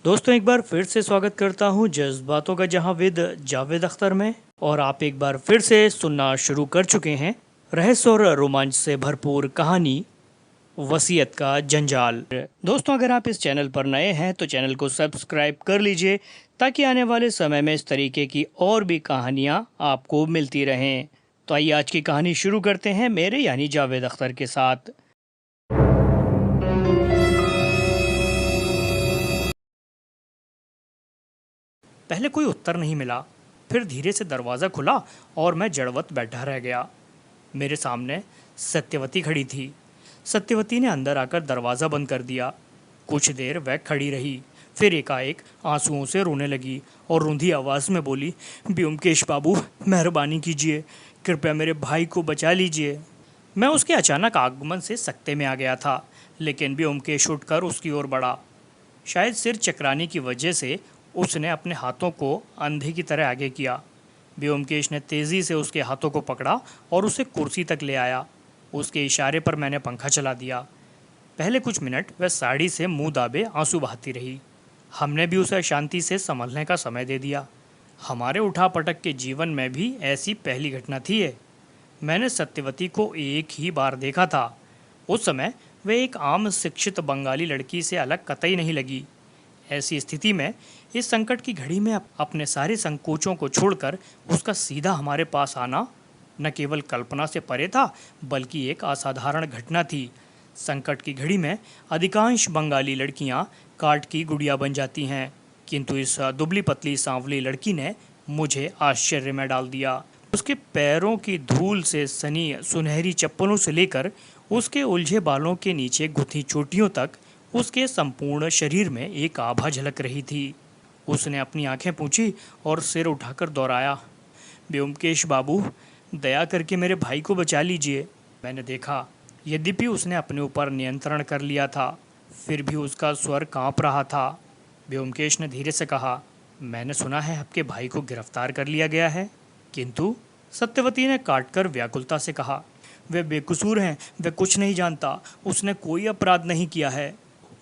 दोस्तों एक बार फिर से स्वागत करता हूँ जज्बातों का जहां विद जावेद अख्तर में। और आप एक बार फिर से सुनना शुरू कर चुके हैं रहस्य और रोमांच से भरपूर कहानी वसीयत का जंजाल। दोस्तों अगर आप इस चैनल पर नए हैं तो चैनल को सब्सक्राइब कर लीजिए ताकि आने वाले समय में इस तरीके की और भी कहानियाँ आपको मिलती रहें। तो आइए आज की कहानी शुरू करते हैं मेरे यानी जावेद अख्तर के साथ। पहले कोई उत्तर नहीं मिला, फिर धीरे से दरवाज़ा खुला और मैं जड़वत बैठा रह गया। मेरे सामने सत्यवती खड़ी थी। सत्यवती ने अंदर आकर दरवाज़ा बंद कर दिया। कुछ देर वह खड़ी रही, फिर एकाएक आंसुओं से रोने लगी और रूंधी आवाज़ में बोली, ब्योमकेश बाबू, मेहरबानी कीजिए, कृपया मेरे भाई को बचा लीजिए। मैं उसके अचानक आगमन से सकते में आ गया था, लेकिन ब्योमकेश उठकर उसकी ओर बढ़ा। शायद सिर चकराने की वजह से उसने अपने हाथों को अंधे की तरह आगे किया। ब्योमकेश ने तेज़ी से उसके हाथों को पकड़ा और उसे कुर्सी तक ले आया। उसके इशारे पर मैंने पंखा चला दिया। पहले कुछ मिनट वह साड़ी से मुंह दाबे आंसू बहाती रही। हमने भी उसे शांति से संभलने का समय दे दिया। हमारे उठापटक के जीवन में भी ऐसी पहली घटना थी ये। मैंने सत्यवती को एक ही बार देखा था। उस समय वह एक आम शिक्षित बंगाली लड़की से अलग कतई नहीं लगी। ऐसी स्थिति में इस संकट की घड़ी में अपने सारे संकोचों को छोड़कर उसका सीधा हमारे पास आना न केवल कल्पना से परे था, बल्कि एक असाधारण घटना थी। संकट की घड़ी में अधिकांश बंगाली लड़कियां काठ की गुड़िया बन जाती हैं, किंतु इस दुबली पतली सांवली लड़की ने मुझे आश्चर्य में डाल दिया। उसके पैरों की धूल से सनी सुनहरी चप्पलों से लेकर उसके उलझे बालों के नीचे गुथी चोटियों तक उसके संपूर्ण शरीर में एक आभा झलक रही थी। उसने अपनी आंखें पूंछी और सिर उठाकर दोहराया, ब्योमकेश बाबू, दया करके मेरे भाई को बचा लीजिए। मैंने देखा, यद्यपि उसने अपने ऊपर नियंत्रण कर लिया था, फिर भी उसका स्वर कांप रहा था। ब्योमकेश ने धीरे से कहा, मैंने सुना है आपके भाई को गिरफ्तार कर लिया गया है। किंतु सत्यवती ने काटकर व्याकुलता से कहा, वे बेकसूर हैं, वे कुछ नहीं जानता, उसने कोई अपराध नहीं किया है।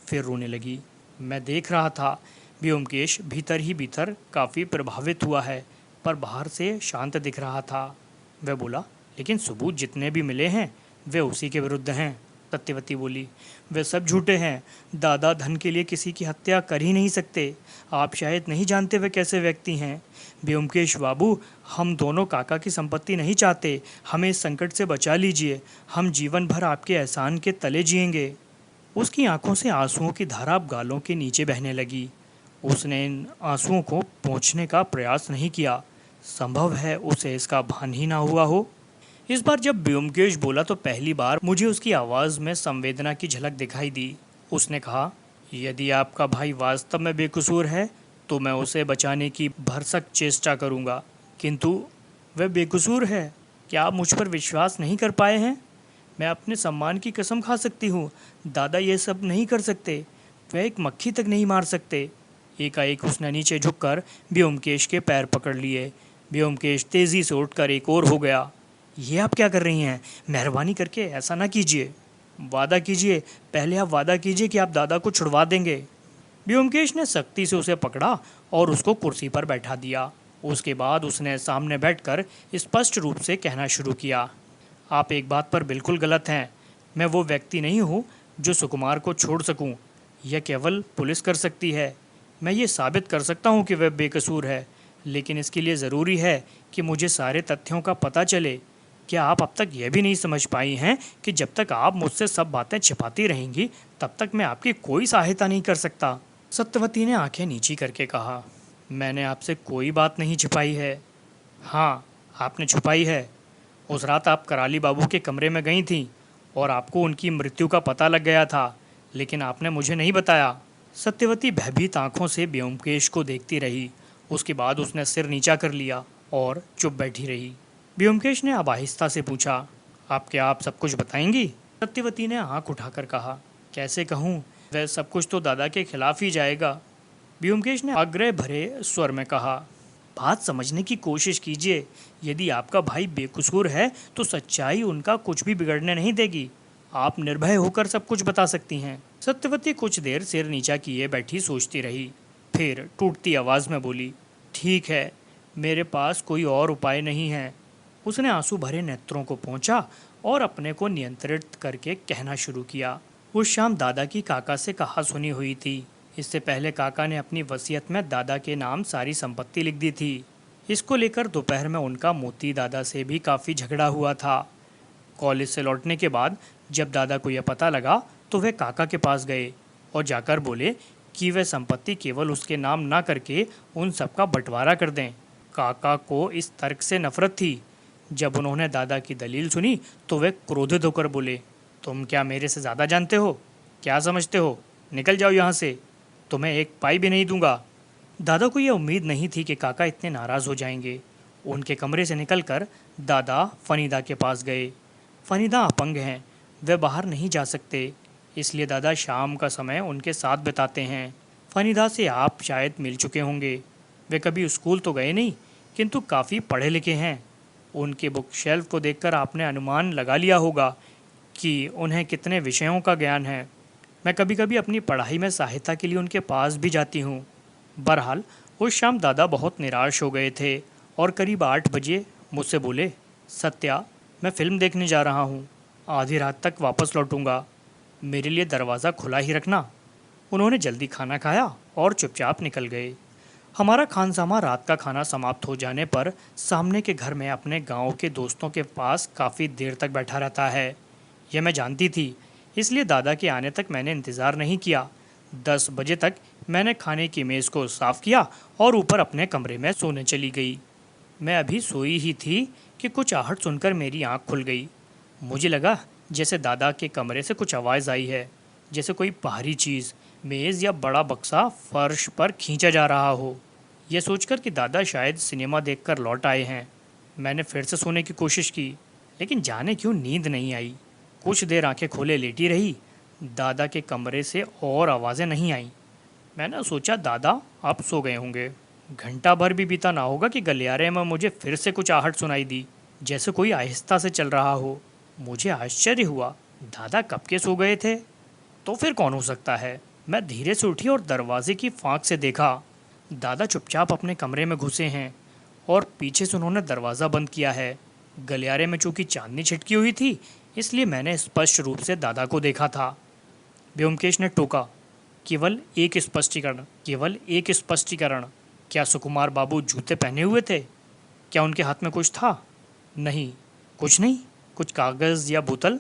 फिर रोने लगी। मैं देख रहा था ब्योमकेश भीतर ही भीतर काफ़ी प्रभावित हुआ है, पर बाहर से शांत दिख रहा था। वह बोला, लेकिन सबूत जितने भी मिले हैं वे उसी के विरुद्ध हैं। सत्यवती बोली, वे सब झूठे हैं। दादा धन के लिए किसी की हत्या कर ही नहीं सकते। आप शायद नहीं जानते वे कैसे व्यक्ति हैं। ब्योमकेश बाबू, हम दोनों काका की संपत्ति नहीं चाहते। हमें इस संकट से बचा लीजिए। हम जीवन भर आपके एहसान के तले जिएंगे। उसकी आंखों से आंसुओं की धारा अब गालों के नीचे बहने लगी। उसने इन आंसुओं को पोंछने का प्रयास नहीं किया। संभव है उसे इसका भान ही ना हुआ हो। इस बार जब ब्योमकेश बोला तो पहली बार मुझे उसकी आवाज़ में संवेदना की झलक दिखाई दी। उसने कहा, यदि आपका भाई वास्तव में बेकसूर है तो मैं उसे बचाने की भरसक चेष्टा करूंगा, किंतु वह बेकसूर है। क्या आप मुझ पर विश्वास नहीं कर पाए हैं? मैं अपने सम्मान की कसम खा सकती हूँ, दादा ये सब नहीं कर सकते। वह एक मक्खी तक नहीं मार सकते। एकाएक उसने नीचे झुककर ब्योमकेश के पैर पकड़ लिए। ब्योमकेश तेज़ी से उठकर एक और हो गया। ये आप क्या कर रही हैं? मेहरबानी करके ऐसा ना कीजिए। वादा कीजिए, पहले आप वादा कीजिए कि आप दादा को छुड़वा देंगे। ब्योमकेश ने सख्ती से उसे पकड़ा और उसको कुर्सी पर बैठा दिया। उसके बाद उसने सामने बैठकर स्पष्ट रूप से कहना शुरू किया, आप एक बात पर बिल्कुल गलत हैं। मैं वो व्यक्ति नहीं हूँ जो सुकुमार को छोड़ सकूँ। यह केवल पुलिस कर सकती है। मैं ये साबित कर सकता हूँ कि वह बेकसूर है, लेकिन इसके लिए ज़रूरी है कि मुझे सारे तथ्यों का पता चले। क्या आप अब तक यह भी नहीं समझ पाई हैं कि जब तक आप मुझसे सब बातें छिपाती रहेंगी तब तक मैं आपकी कोई सहायता नहीं कर सकता? सत्यवती ने आंखें नीची करके कहा, मैंने आपसे कोई बात नहीं छिपाई है। हाँ, आपने छुपाई है। उस रात आप कराली बाबू के कमरे में गई थीं और आपको उनकी मृत्यु का पता लग गया था, लेकिन आपने मुझे नहीं बताया। सत्यवती भयभीत आंखों से ब्योमकेश को देखती रही। उसके बाद उसने सिर नीचा कर लिया और चुप बैठी रही। ब्योमकेश ने अब आहिस्ता से पूछा, आप सब कुछ बताएंगी? सत्यवती ने आंख उठाकर कहा, कैसे कहूँ, वह सब कुछ तो दादा के खिलाफ ही जाएगा। ब्योमकेश ने आग्रह भरे स्वर में कहा, बात समझने की कोशिश कीजिए। यदि आपका भाई बेकसूर है तो सच्चाई उनका कुछ भी बिगड़ने नहीं देगी। आप निर्भय होकर सब कुछ बता सकती हैं। सत्यवती कुछ देर सिर नीचा किए बैठी सोचती रही। फिर टूटती आवाज़ में बोली, ठीक है, मेरे पास कोई और उपाय नहीं है। उसने आंसू भरे नेत्रों को पोंछा और अपने को नियंत्रित करके कहना शुरू किया। उस शाम दादा की काका से कहा सुनी हुई थी। इससे पहले काका ने अपनी वसीयत में दादा के नाम सारी संपत्ति लिख दी थी। इसको लेकर दोपहर में उनका मोती दादा से भी काफ़ी झगड़ा हुआ था। कॉलेज से लौटने के बाद जब दादा को यह पता लगा तो वे काका के पास गए और जाकर बोले कि वह संपत्ति केवल उसके नाम ना करके उन सबका बंटवारा कर दें। काका को इस तर्क से नफरत थी। जब उन्होंने दादा की दलील सुनी तो वे क्रोधित होकर बोले, तुम क्या मेरे से ज़्यादा जानते हो? क्या समझते हो? निकल जाओ यहाँ से, तुम्हें एक पाई भी नहीं दूंगा। दादा को यह उम्मीद नहीं थी कि काका इतने नाराज़ हो जाएंगे। उनके कमरे से निकलकर दादा फनीदा के पास गए। फनीदा अपंग हैं, वे बाहर नहीं जा सकते, इसलिए दादा शाम का समय उनके साथ बिताते हैं। फनीदा से आप शायद मिल चुके होंगे। वे कभी स्कूल तो गए नहीं, किंतु काफ़ी पढ़े लिखे हैं। उनके बुक शेल्फ को देखकर आपने अनुमान लगा लिया होगा कि उन्हें कितने विषयों का ज्ञान है। मैं कभी कभी अपनी पढ़ाई में सहायता के लिए उनके पास भी जाती हूँ। बहरहाल उस शाम दादा बहुत निराश हो गए थे और करीब 8 बजे मुझसे बोले, सत्या, मैं फ़िल्म देखने जा रहा हूँ, आधी रात तक वापस लौटूंगा, मेरे लिए दरवाज़ा खुला ही रखना। उन्होंने जल्दी खाना खाया और चुपचाप निकल गए। हमारा खानसामा रात का खाना समाप्त हो जाने पर सामने के घर में अपने गांव के दोस्तों के पास काफ़ी देर तक बैठा रहता है। यह मैं जानती थी, इसलिए दादा के आने तक मैंने इंतज़ार नहीं किया। 10 बजे तक मैंने खाने की मेज़ को साफ़ किया और ऊपर अपने कमरे में सोने चली गई। मैं अभी सोई ही थी कि कुछ आहट सुनकर मेरी आंख खुल गई। मुझे लगा जैसे दादा के कमरे से कुछ आवाज़ आई है, जैसे कोई भारी चीज़, मेज़ या बड़ा बक्सा फर्श पर खींचा जा रहा हो। यह सोचकर कि दादा शायद सिनेमा देखकर लौट आए हैं, मैंने फिर से सोने की कोशिश की, लेकिन जाने क्यों नींद नहीं आई। कुछ देर आंखें खोले लेटी रही। दादा के कमरे से और आवाज़ें नहीं आईं। मैंने सोचा दादा अब सो गए होंगे। घंटा भर भी बीता ना होगा कि गलियारे में मुझे फिर से कुछ आहट सुनाई दी, जैसे कोई आहिस्ता से चल रहा हो। मुझे आश्चर्य हुआ, दादा कब के सो गए थे? तो फिर कौन हो सकता है? मैं धीरे से उठी और दरवाजे की फाँक से देखा। दादा चुपचाप अपने कमरे में घुसे हैं और पीछे से उन्होंने दरवाज़ा बंद किया है। गलियारे में चूंकि चांदनी छिटकी हुई थी, इसलिए मैंने स्पष्ट रूप से दादा को देखा था। व्योमकेश ने टोका, केवल एक स्पष्टीकरण। क्या सुकुमार बाबू जूते पहने हुए थे? क्या उनके हाथ में कुछ था? नहीं, कुछ नहीं। कुछ कागज़ या बोतल?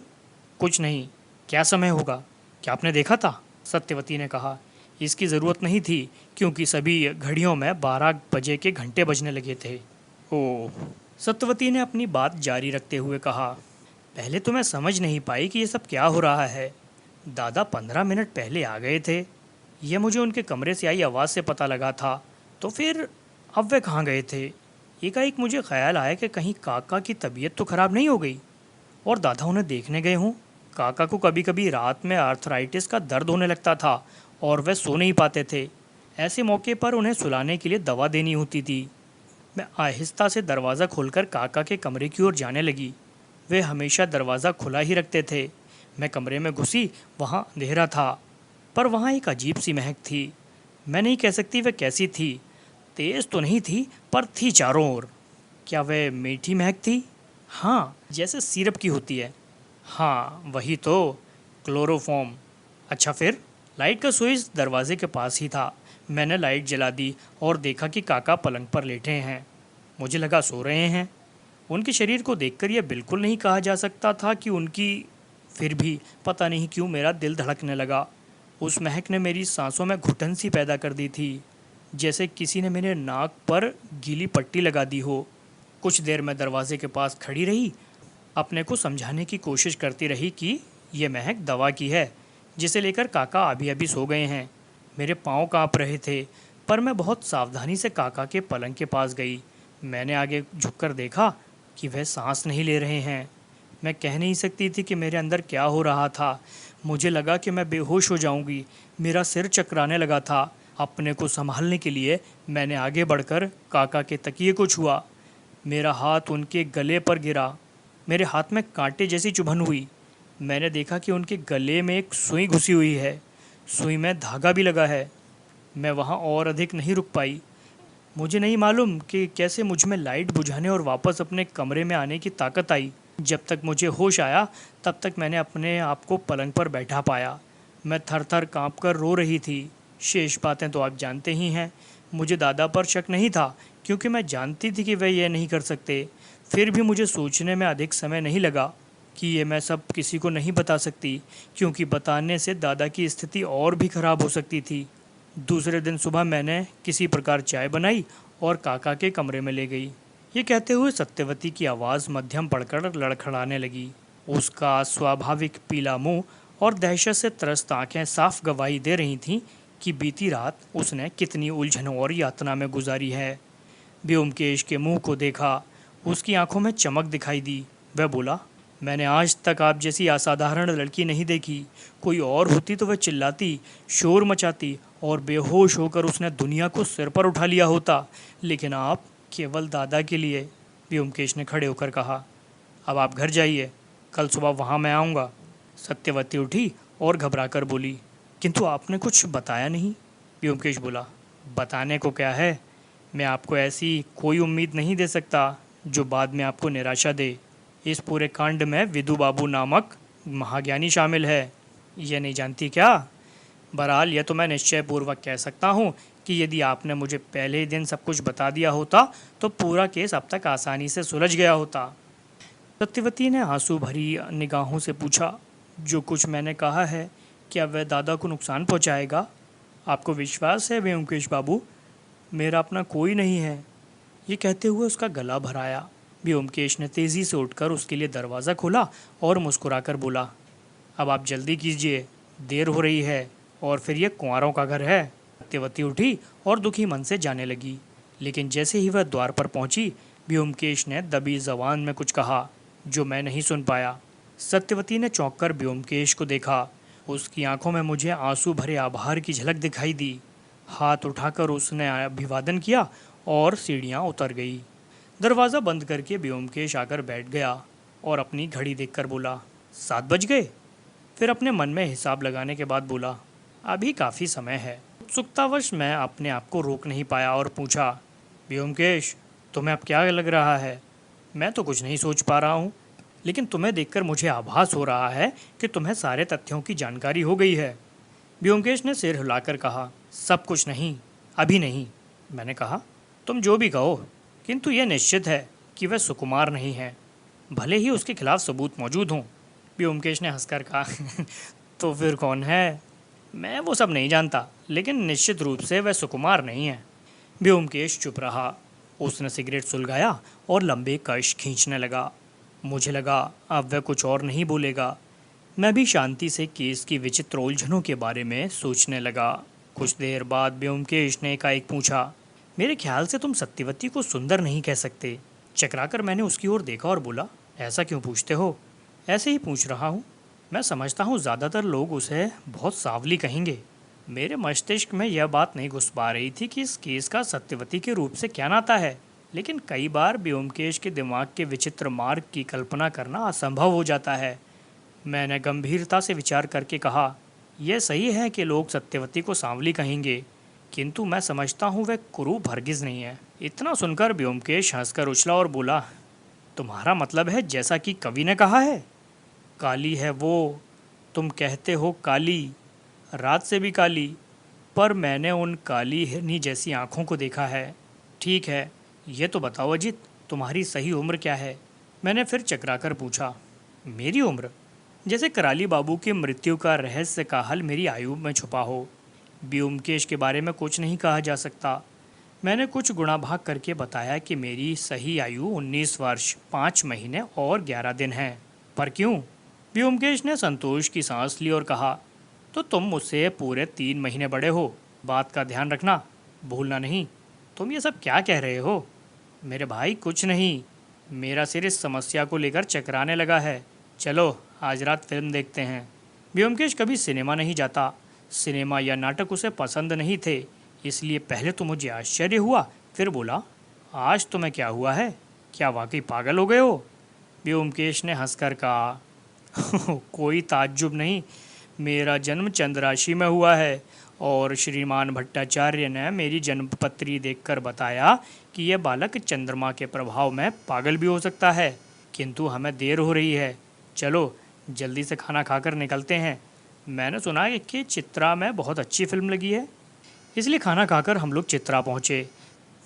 कुछ नहीं। क्या समय होगा? क्या आपने देखा था? सत्यवती ने कहा। इसकी ज़रूरत नहीं थी, क्योंकि सभी घड़ियों में 12 बजे के घंटे बजने लगे थे। ओह, सत्यवती ने अपनी बात जारी रखते हुए कहा, पहले तो मैं समझ नहीं पाई कि ये सब क्या हो रहा है। दादा 15 मिनट पहले आ गए थे, यह मुझे उनके कमरे से आई आवाज़ से पता लगा था। तो फिर अब वे कहाँ गए थे? एकाएक मुझे ख्याल आया कि कहीं काका की तबीयत तो ख़राब नहीं हो गई और दादा उन्हें देखने गए हों। काका को कभी कभी रात में आर्थराइटिस का दर्द होने लगता था और वे सो नहीं पाते थे। ऐसे मौके पर उन्हें सुलाने के लिए दवा देनी होती थी। मैं आहिस्ता से दरवाज़ा खोलकर काका के कमरे की ओर जाने लगी। वे हमेशा दरवाज़ा खुला ही रखते थे। मैं कमरे में घुसी, वहाँ अंधेरा था, पर वहाँ एक अजीब सी महक थी। मैं नहीं कह सकती वह कैसी थी, तेज़ तो नहीं थी, पर थी चारों ओर। क्या वह मीठी महक थी? हाँ, जैसे सिरप की होती है। हाँ, वही तो, क्लोरोफॉर्म। अच्छा फिर? लाइट का स्विच दरवाजे के पास ही था। मैंने लाइट जला दी और देखा कि काका पलंग पर लेटे हैं। मुझे लगा सो रहे हैं। उनके शरीर को देखकर यह बिल्कुल नहीं कहा जा सकता था कि उनकी, फिर भी पता नहीं क्यों मेरा दिल धड़कने लगा। उस महक ने मेरी सांसों में घुटन सी पैदा कर दी थी, जैसे किसी ने मेरे नाक पर गीली पट्टी लगा दी हो। कुछ देर मैं दरवाजे के पास खड़ी रही, अपने को समझाने की कोशिश करती रही कि यह महक दवा की है, जिसे लेकर काका अभी अभी सो गए हैं। मेरे पाँव काँप रहे थे, पर मैं बहुत सावधानी से काका के पलंग के पास गई। मैंने आगे झुककर देखा कि वह सांस नहीं ले रहे हैं। मैं कह नहीं सकती थी कि मेरे अंदर क्या हो रहा था। मुझे लगा कि मैं बेहोश हो जाऊंगी। मेरा सिर चकराने लगा था। अपने को संभालने के लिए मैंने आगे बढ़कर काका के तकिए को छुआ। मेरा हाथ उनके गले पर गिरा। मेरे हाथ में कांटे जैसी चुभन हुई। मैंने देखा कि उनके गले में एक सुई घुसी हुई है। सुई में धागा भी लगा है। मैं वहाँ और अधिक नहीं रुक पाई। मुझे नहीं मालूम कि कैसे मुझ में लाइट बुझाने और वापस अपने कमरे में आने की ताकत आई। जब तक मुझे होश आया तब तक मैंने अपने आप को पलंग पर बैठा पाया। मैं थर थर काँप कर रो रही थी। शेष बातें तो आप जानते ही हैं। मुझे दादा पर शक नहीं था क्योंकि मैं जानती थी कि वे यह नहीं कर सकते। फिर भी मुझे सोचने में अधिक समय नहीं लगा कि ये मैं सब किसी को नहीं बता सकती, क्योंकि बताने से दादा की स्थिति और भी खराब हो सकती थी। दूसरे दिन सुबह मैंने किसी प्रकार चाय बनाई और काका के कमरे में ले गई। ये कहते हुए सत्यवती की आवाज़ मध्यम पड़कर लड़खड़ाने लगी। उसका स्वाभाविक पीला मुंह और दहशत से त्रस्त आंखें साफ गवाही दे रही थीं कि बीती रात उसने कितनी उलझनों और यातना में गुजारी है। व्योमकेश के मुंह को देखा। उसकी आंखों में चमक दिखाई दी। वह बोला, मैंने आज तक आप जैसी असाधारण लड़की नहीं देखी। कोई और होती तो वह चिल्लाती, शोर मचाती और बेहोश होकर उसने दुनिया को सिर पर उठा लिया होता, लेकिन आप केवल दादा के लिए। व्योमकेश ने खड़े होकर कहा, अब आप घर जाइए, कल सुबह वहाँ मैं आऊँगा। सत्यवती उठी और घबराकर बोली, किंतु आपने कुछ बताया नहीं। व्योमकेश बोला, बताने को क्या है, मैं आपको ऐसी कोई उम्मीद नहीं दे सकता जो बाद में आपको निराशा दे। इस पूरे कांड में विदु बाबू नामक महाज्ञानी शामिल है। ये नहीं जानती क्या? बहरहाल यह तो मैं निश्चय पूर्वक कह सकता हूँ कि यदि आपने मुझे पहले ही दिन सब कुछ बता दिया होता तो पूरा केस अब तक आसानी से सुलझ गया होता। सत्यवती ने आंसू भरी निगाहों से पूछा, जो कुछ मैंने कहा है क्या वह दादा को नुकसान पहुँचाएगा? आपको विश्वास है व्योमकेश बाबू, मेरा अपना कोई नहीं है। ये कहते हुए उसका गला भराया। व्योमकेश ने तेज़ी से उठकर उसके लिए दरवाज़ा खोला और मुस्कुराकर बोला, अब आप जल्दी कीजिए, देर हो रही है और फिर ये कुंवारों का घर है। सत्यवती उठी और दुखी मन से जाने लगी, लेकिन जैसे ही वह द्वार पर पहुंची, व्योमकेश ने दबी जबान में कुछ कहा जो मैं नहीं सुन पाया। सत्यवती ने चौंक कर व्योमकेश को देखा। उसकी आंखों में मुझे आंसू भरे आभार की झलक दिखाई दी। हाथ उठाकर उसने अभिवादन किया और सीढ़ियाँ उतर गई। दरवाज़ा बंद करके व्योमकेश आकर बैठ गया और अपनी घड़ी देखकर बोला, 7 बज गए। फिर अपने मन में हिसाब लगाने के बाद बोला, अभी काफ़ी समय है। उत्सुकतावश मैं अपने आप को रोक नहीं पाया और पूछा, व्योमकेश, तुम्हें अब क्या लग रहा है? मैं तो कुछ नहीं सोच पा रहा हूँ, लेकिन तुम्हें देखकर मुझे आभास हो रहा है कि तुम्हें सारे तथ्यों की जानकारी हो गई है। व्योमकेश ने सिर हिलाकर कहा, सब कुछ नहीं, अभी नहीं। मैंने कहा, तुम जो भी कहो, किंतु यह निश्चित है कि वह सुकुमार नहीं है, भले ही उसके खिलाफ सबूत मौजूद हों। व्योमकेश ने हंसकर कहा, तो फिर कौन है? मैं वो सब नहीं जानता, लेकिन निश्चित रूप से वह सुकुमार नहीं है। व्योमकेश चुप रहा। उसने सिगरेट सुलगाया और लंबे कश खींचने लगा। मुझे लगा अब वह कुछ और नहीं बोलेगा। मैं भी शांति से केस की विचित्र उलझनों के बारे में सोचने लगा। कुछ देर बाद व्योमकेश ने एकाएक पूछा, मेरे ख्याल से तुम सत्यवती को सुंदर नहीं कह सकते। चकराकर मैंने उसकी ओर देखा और बोला, ऐसा क्यों पूछते हो? ऐसे ही पूछ रहा हूँ। मैं समझता हूँ ज़्यादातर लोग उसे बहुत सांवली कहेंगे। मेरे मस्तिष्क में यह बात नहीं घुस पा रही थी कि इस केस का सत्यवती के रूप से क्या नाता है, लेकिन कई बार व्योमकेश के दिमाग के विचित्र मार्ग की कल्पना करना असंभव हो जाता है। मैंने गंभीरता से विचार करके कहा, यह सही है कि लोग सत्यवती को सांवली कहेंगे, किंतु मैं समझता हूँ वह कुरूप हरगिज़ नहीं है। इतना सुनकर व्योमकेश हंसकर उछला और बोला, तुम्हारा मतलब है जैसा कि कवि ने कहा है, काली है वो, तुम कहते हो काली, रात से भी काली, पर मैंने उन काली हिरनी जैसी आँखों को देखा है। ठीक है, ये तो बताओ अजित, तुम्हारी सही उम्र क्या है? मैंने फिर चकराकर पूछा। मेरी उम्र? जैसे कराली बाबू की मृत्यु का रहस्य का हल मेरी आयु में छुपा हो। व्योमकेश के बारे में कुछ नहीं कहा जा सकता। मैंने कुछ गुणा भाग करके बताया कि मेरी सही आयु 19 वर्ष 5 महीने और 11 दिन है। पर क्यों? व्योमकेश ने संतोष की सांस ली और कहा, तो तुम मुझसे पूरे 3 महीने बड़े हो। बात का ध्यान रखना, भूलना नहीं। तुम ये सब क्या कह रहे हो? मेरे भाई कुछ नहीं, मेरा सिर इस समस्या को लेकर चकराने लगा है। चलो आज रात फिल्म देखते हैं। व्योमकेश कभी सिनेमा नहीं जाता। सिनेमा या नाटक उसे पसंद नहीं थे, इसलिए पहले तो मुझे आश्चर्य हुआ, फिर बोला, आज तुम्हें क्या हुआ है? क्या वाकई पागल हो गए हो? व्योमकेश ने हंसकर कहा, कोई ताज्जुब नहीं, मेरा जन्म चंद्र राशि में हुआ है और श्रीमान भट्टाचार्य ने मेरी जन्मपत्री देखकर बताया कि यह बालक चंद्रमा के प्रभाव में पागल भी हो सकता है। किंतु हमें देर हो रही है, चलो जल्दी से खाना खाकर निकलते हैं। मैंने सुना है कि चित्रा में बहुत अच्छी फिल्म लगी है। इसलिए खाना खाकर हम लोग चित्रा पहुँचे।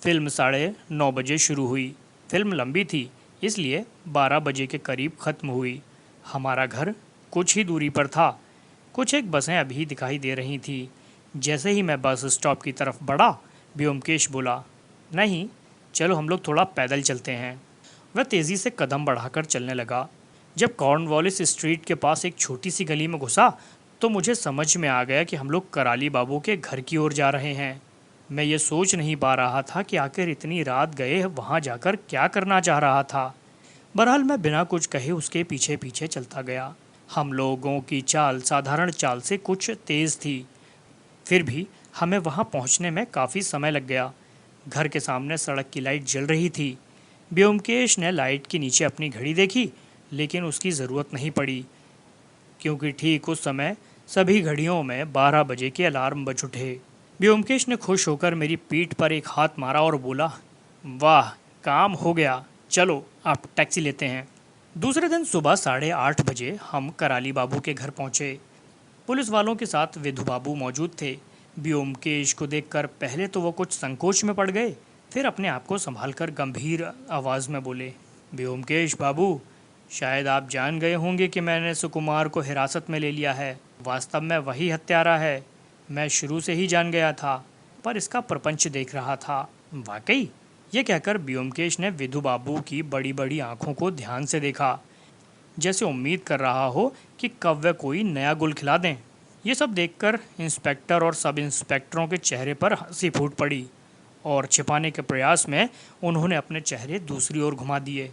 फिल्म 9:30 बजे शुरू हुई। फिल्म लंबी थी, इसलिए 12 बजे के करीब ख़त्म हुई। हमारा घर कुछ ही दूरी पर था। कुछ एक बसें अभी दिखाई दे रही थी। जैसे ही मैं बस स्टॉप की तरफ बढ़ा, व्योमकेश बोला, नहीं, चलो हम लोग थोड़ा पैदल चलते हैं। वह तेज़ी से कदम बढ़ाकर चलने लगा। जब कॉर्नवालिस स्ट्रीट के पास एक छोटी सी गली में घुसा तो मुझे समझ में आ गया कि हम लोग कराली बाबू के घर की ओर जा रहे हैं। मैं ये सोच नहीं पा रहा था कि आखिर इतनी रात गए वहाँ जाकर क्या करना चाह रहा था। बहरहाल मैं बिना कुछ कहे उसके पीछे पीछे चलता गया। हम लोगों की चाल साधारण चाल से कुछ तेज़ थी, फिर भी हमें वहाँ पहुँचने में काफ़ी समय लग गया। घर के सामने सड़क की लाइट जल रही थी। व्योमकेश ने लाइट के नीचे अपनी घड़ी देखी, लेकिन उसकी ज़रूरत नहीं पड़ी, क्योंकि ठीक उस समय सभी घड़ियों में 12 बजे के अलार्म बज उठे। व्योमकेश ने खुश होकर मेरी पीठ पर एक हाथ मारा और बोला, वाह, काम हो गया, चलो आप टैक्सी लेते हैं। दूसरे दिन सुबह 8:30 बजे हम कराली बाबू के घर पहुंचे। पुलिस वालों के साथ विधु बाबू मौजूद थे। व्योमकेश को देखकर पहले तो वो कुछ संकोच में पड़ गए, फिर अपने आप को संभालकर गंभीर आवाज़ में बोले, व्योमकेश बाबू, शायद आप जान गए होंगे कि मैंने सुकुमार को हिरासत में ले लिया है। वास्तव में वही हत्यारा है। मैं शुरू से ही जान गया था, पर इसका प्रपंच देख रहा था। वाकई? ये कहकर व्योमकेश ने विधु बाबू की बड़ी बड़ी आंखों को ध्यान से देखा, जैसे उम्मीद कर रहा हो कि कब वे कोई नया गुल खिला दें। ये सब देखकर इंस्पेक्टर और सब इंस्पेक्टरों के चेहरे पर हंसी फूट पड़ी और छिपाने के प्रयास में उन्होंने अपने चेहरे दूसरी ओर घुमा दिए।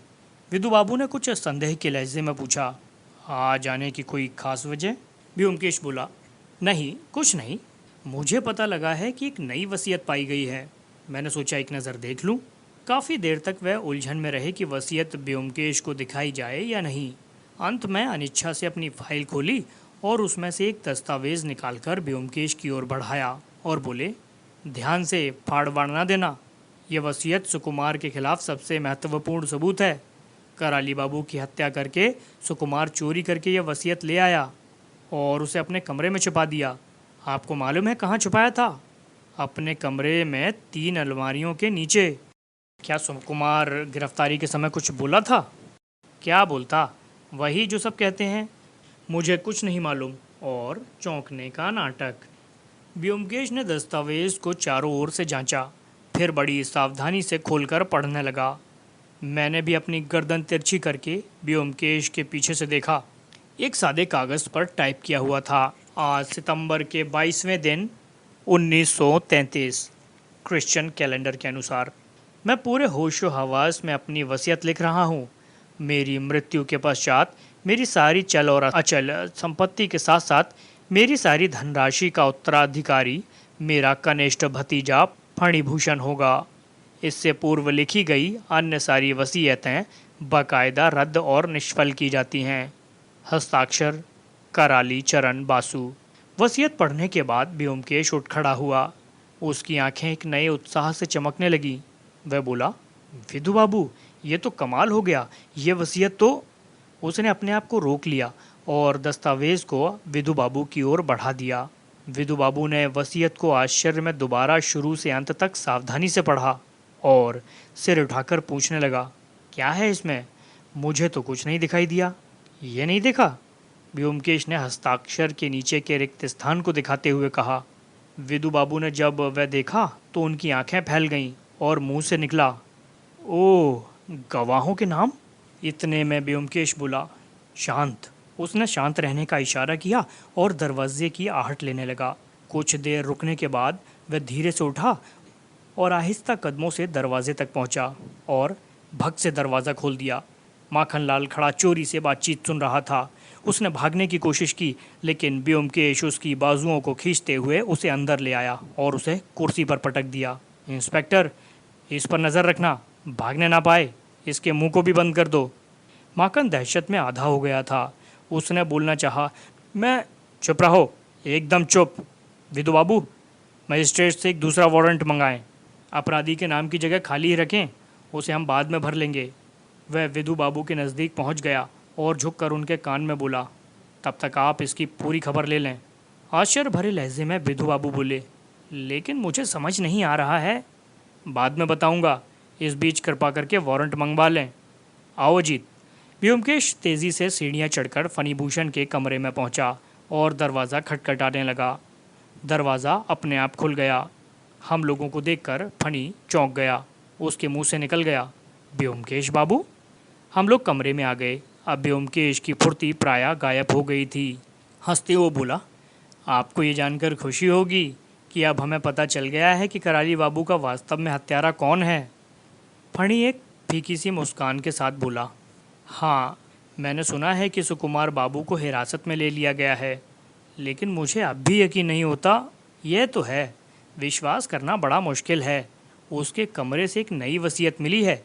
विधु बाबू ने कुछ संदेह के लहजे में पूछा, आ जाने की कोई खास वजह? व्योमकेश बोला, नहीं, कुछ नहीं। मुझे पता लगा है कि एक नई वसीयत पाई गई है। मैंने सोचा एक नज़र देख लूं। काफ़ी देर तक वह उलझन में रहे कि वसीयत व्योमकेश को दिखाई जाए या नहीं। अंत में अनिच्छा से अपनी फाइल खोली और उसमें से एक दस्तावेज निकालकर व्योमकेश की ओर बढ़ाया और बोले, ध्यान से फाड़ वाड़ ना देना। यह वसीयत सुकुमार के खिलाफ सबसे महत्वपूर्ण सबूत है। कराली बाबू की हत्या करके सुकुमार चोरी करके यह वसीयत ले आया और उसे अपने कमरे में छुपा दिया। आपको मालूम है कहाँ छुपाया था? अपने कमरे में 3 अलमारियों के नीचे। क्या सुकुमार गिरफ्तारी के समय कुछ बोला था? क्या बोलता? वही जो सब कहते हैं। मुझे कुछ नहीं मालूम और चौंकने का नाटक। व्योमकेश ने दस्तावेज को चारों ओर से जांचा, फिर बड़ी सावधानी से खोलकर पढ़ने लगा। मैंने भी अपनी गर्दन तिरछी करके व्योमकेश के पीछे से देखा। एक सादे कागज़ पर टाइप किया हुआ था, आज सितंबर के 22वें दिन 1933 क्रिश्चियन कैलेंडर के अनुसार। मैं पूरे होशो हवास में अपनी वसीयत लिख रहा हूँ। मेरी मृत्यु के पश्चात मेरी सारी चल और अचल संपत्ति के साथ साथ मेरी सारी धनराशि का उत्तराधिकारी मेरा कनिष्ठ भतीजा फणिभूषण होगा। इससे पूर्व लिखी गई अन्य सारी वसीयतें बाकायदा रद्द और निष्फल की जाती हैं। हस्ताक्षर कराली चरण बासु। वसीयत पढ़ने के बाद व्योमकेश उठ खड़ा हुआ। उसकी आंखें एक नए उत्साह से चमकने लगीं। वह बोला, विधु बाबू, ये तो कमाल हो गया। ये वसीयत तो। उसने अपने आप को रोक लिया और दस्तावेज को विधु बाबू की ओर बढ़ा दिया। विधु बाबू ने वसीयत को आश्चर्य में दोबारा शुरू से अंत तक सावधानी से पढ़ा और सिर उठाकर पूछने लगा, क्या है इसमें? मुझे तो कुछ नहीं दिखाई दिया। ये नहीं देखा? व्योमकेश ने हस्ताक्षर के नीचे के रिक्त स्थान को दिखाते हुए कहा। विधु बाबू ने जब वह देखा तो उनकी आंखें फैल गईं और मुंह से निकला, ओह, गवाहों के नाम? इतने में व्योमकेश बोला, शांत। उसने शांत रहने का इशारा किया और दरवाजे की आहट लेने लगा। कुछ देर रुकने के बाद वह धीरे से उठा और आहिस्ता कदमों से दरवाजे तक पहुंचा और भग से दरवाज़ा खोल दिया। माखनलाल खड़ा चोरी से बातचीत सुन रहा था। उसने भागने की कोशिश की, लेकिन व्योमकेश उसकी बाजुओं को खींचते हुए उसे अंदर ले आया और उसे कुर्सी पर पटक दिया। इंस्पेक्टर, इस पर नज़र रखना, भागने ना पाए। इसके मुंह को भी बंद कर दो। माखन दहशत में आधा हो गया था। उसने बोलना चाहा, मैं। चुप रहो, एकदम चुप। विधु बाबू, मजिस्ट्रेट से एक दूसरा वारंट मंगाएं। अपराधी के नाम की जगह खाली ही रखें, उसे हम बाद में भर लेंगे। वह विधु बाबू के नज़दीक पहुंच गया और झुककर उनके कान में बोला, तब तक आप इसकी पूरी खबर ले लें। आश्चर्य भरे लहजे में विधु बाबू बोले, लेकिन मुझे समझ नहीं आ रहा है। बाद में बताऊंगा, इस बीच कृपा करके वारंट मंगवा लें। आओ अजीत। व्योमकेश तेजी से सीढ़ियां चढ़कर फणिभूषण के कमरे में पहुंचा और दरवाज़ा खटखटाने लगा। दरवाज़ा अपने आप खुल गया। हम लोगों को देखकर फणी चौंक गया। उसके मुंह से निकल गया, व्योमकेश बाबू। हम लोग कमरे में आ गए। अब व्योमकेश की फुर्ती प्रायः गायब हो गई थी। हंसते वो बोला, आपको ये जानकर खुशी होगी कि अब हमें पता चल गया है कि कराली बाबू का वास्तव में हत्यारा कौन है। फणी एक फीकी सी मुस्कान के साथ बोला, हाँ, मैंने सुना है कि सुकुमार बाबू को हिरासत में ले लिया गया है, लेकिन मुझे अब भी यकीन नहीं होता। यह तो है, विश्वास करना बड़ा मुश्किल है। उसके कमरे से एक नई वसीयत मिली है,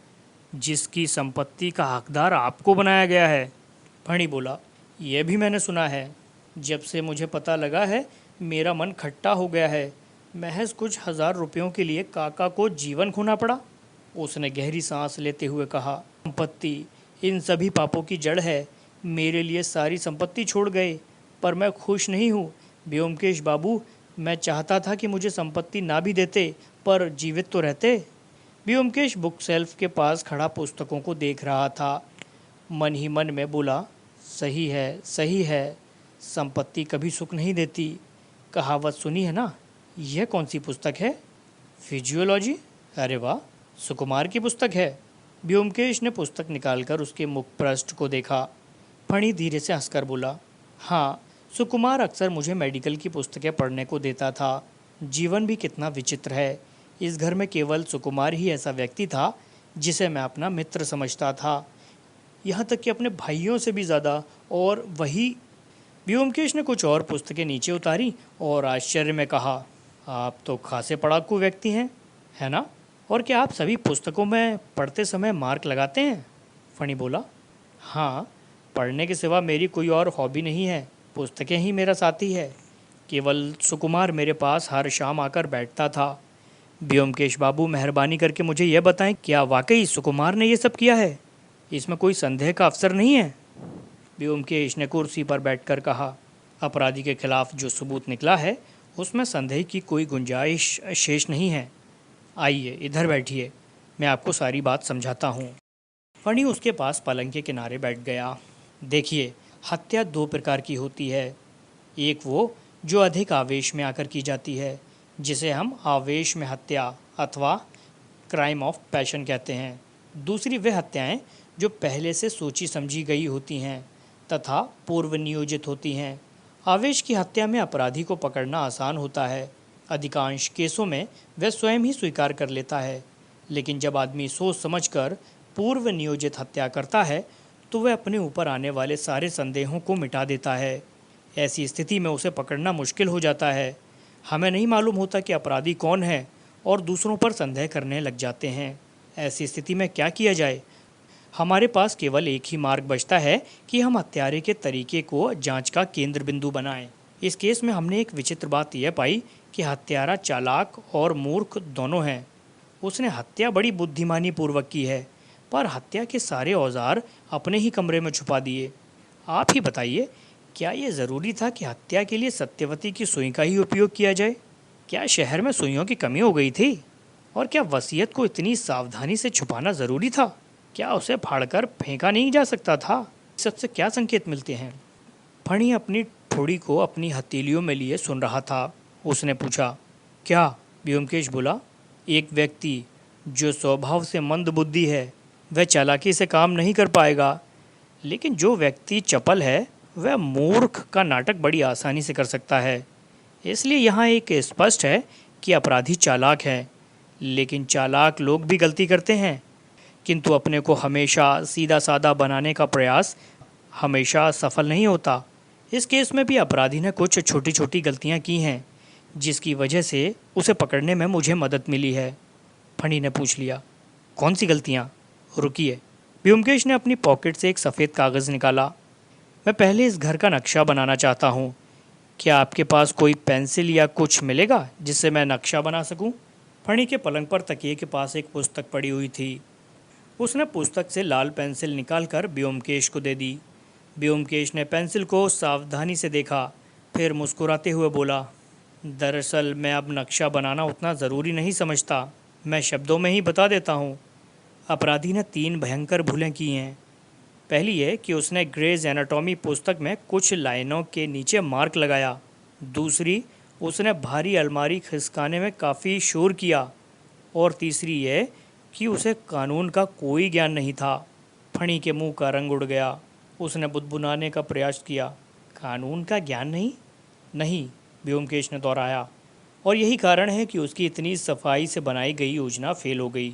जिसकी संपत्ति का हकदार आपको बनाया गया है। फणी बोला, यह भी मैंने सुना है। जब से मुझे पता लगा है, मेरा मन खट्टा हो गया है। महज कुछ 1000 रुपयों के लिए काका को जीवन खोना पड़ा। उसने गहरी सांस लेते हुए कहा, संपत्ति इन सभी पापों की जड़ है। मेरे लिए सारी संपत्ति छोड़ गए, पर मैं खुश नहीं हूँ। व्योमकेश बाबू, मैं चाहता था कि मुझे संपत्ति ना भी देते, पर जीवित तो रहते। व्योमकेश बुक शेल्फ के पास खड़ा पुस्तकों को देख रहा था। मन ही मन में बोला, सही है, सही है, संपत्ति कभी सुख नहीं देती। कहावत सुनी है ना? यह कौन सी पुस्तक है? फिजियोलॉजी? अरे वाह, सुकुमार की पुस्तक है। व्योमकेश ने पुस्तक निकालकर उसके मुख पृष्ठ को देखा। फणी धीरे से हंसकर बोला, हाँ, सुकुमार अक्सर मुझे मेडिकल की पुस्तकें पढ़ने को देता था। जीवन भी कितना विचित्र है। इस घर में केवल सुकुमार ही ऐसा व्यक्ति था जिसे मैं अपना मित्र समझता था, यहाँ तक कि अपने भाइयों से भी ज़्यादा। और वही। व्योमकेश ने कुछ और पुस्तकें नीचे उतारी और आश्चर्य में कहा, आप तो खासे पढ़ाकू व्यक्ति हैं, है ना? और क्या आप सभी पुस्तकों में पढ़ते समय मार्क लगाते हैं? फणी बोला, हाँ, पढ़ने के सिवा मेरी कोई और हॉबी नहीं है। पुस्तकें ही मेरा साथी है। केवल सुकुमार मेरे पास हर शाम आकर बैठता था। व्योमकेश बाबू, मेहरबानी करके मुझे यह बताएं, क्या वाकई सुकुमार ने यह सब किया है? इसमें कोई संदेह का अवसर नहीं है? व्योमकेश ने कुर्सी पर बैठकर कहा, अपराधी के खिलाफ जो सबूत निकला है, उसमें संदेह की कोई गुंजाइश शेष नहीं है। आइए, इधर बैठिए, मैं आपको सारी बात समझाता हूँ। फणी उसके पास पलंग के किनारे बैठ गया। देखिए, हत्या 2 प्रकार की होती है। एक वो जो अधिक आवेश में आकर की जाती है, जिसे हम आवेश में हत्या अथवा क्राइम ऑफ पैशन कहते हैं। दूसरी वे हत्याएं जो पहले से सोची समझी गई होती हैं तथा पूर्व नियोजित होती हैं। आवेश की हत्या में अपराधी को पकड़ना आसान होता है। अधिकांश केसों में वह स्वयं ही स्वीकार कर लेता है। लेकिन जब आदमी सोच समझकर पूर्व नियोजित हत्या करता है, तो वह अपने ऊपर आने वाले सारे संदेहों को मिटा देता है। ऐसी स्थिति में उसे पकड़ना मुश्किल हो जाता है। हमें नहीं मालूम होता कि अपराधी कौन है और दूसरों पर संदेह करने लग जाते हैं। ऐसी स्थिति में क्या किया जाए? हमारे पास केवल एक ही मार्ग बचता है कि हम हत्यारे के तरीके को जांच का केंद्र बिंदु बनाएं। इस केस में हमने एक विचित्र बात यह पाई कि हत्यारा चालाक और मूर्ख दोनों हैं। उसने हत्या बड़ी बुद्धिमानी पूर्वक की है, पर हत्या के सारे औजार अपने ही कमरे में छुपा दिए। आप ही बताइए, क्या ये ज़रूरी था कि हत्या के लिए सत्यवती की सुई का ही उपयोग किया जाए? क्या शहर में सुइयों की कमी हो गई थी? और क्या वसीयत को इतनी सावधानी से छुपाना ज़रूरी था? क्या उसे फाड़कर फेंका नहीं जा सकता था? सबसे क्या संकेत मिलते हैं? फणी अपनी ठोड़ी को अपनी हथेलियों में लिए सुन रहा था। उसने पूछा, क्या? व्योमकेश बोला, एक व्यक्ति जो स्वभाव से मंद बुद्धि है, वह चालाकी से काम नहीं कर पाएगा, लेकिन जो व्यक्ति चपल है, वह मूर्ख का नाटक बड़ी आसानी से कर सकता है। इसलिए यहाँ एक स्पष्ट है कि अपराधी चालाक है, लेकिन चालाक लोग भी गलती करते हैं, किंतु अपने को हमेशा सीधा साधा बनाने का प्रयास हमेशा सफल नहीं होता। इस केस में भी अपराधी ने कुछ छोटी छोटी गलतियाँ की हैं, जिसकी वजह से उसे पकड़ने में मुझे मदद मिली है। फणी ने पूछ लिया, कौन सी गलतियाँ? रुकिए। व्योमकेश ने अपनी पॉकेट से एक सफ़ेद कागज़ निकाला। मैं पहले इस घर का नक्शा बनाना चाहता हूँ। क्या आपके पास कोई पेंसिल या कुछ मिलेगा जिससे मैं नक्शा बना सकूं? फणी के पलंग पर तकिए के पास एक पुस्तक पड़ी हुई थी। उसने पुस्तक से लाल पेंसिल निकालकर व्योमकेश को दे दी। व्योमकेश ने पेंसिल को सावधानी से देखा, फिर मुस्कुराते हुए बोला, दरअसल मैं अब नक्शा बनाना उतना ज़रूरी नहीं समझता। मैं शब्दों में ही बता देता हूँ। अपराधी ने 3 भयंकर भूलें की हैं। पहली ये कि उसने ग्रेज एनाटॉमी पुस्तक में कुछ लाइनों के नीचे मार्क लगाया। दूसरी, उसने भारी अलमारी खिसकाने में काफ़ी शोर किया। और तीसरी ये कि उसे कानून का कोई ज्ञान नहीं था। फणी के मुंह का रंग उड़ गया। उसने बुदबुदाने का प्रयास किया। कानून का ज्ञान नहीं? नहीं, व्योमकेश ने दोहराया। और यही कारण है कि उसकी इतनी सफाई से बनाई गई योजना फेल हो गई।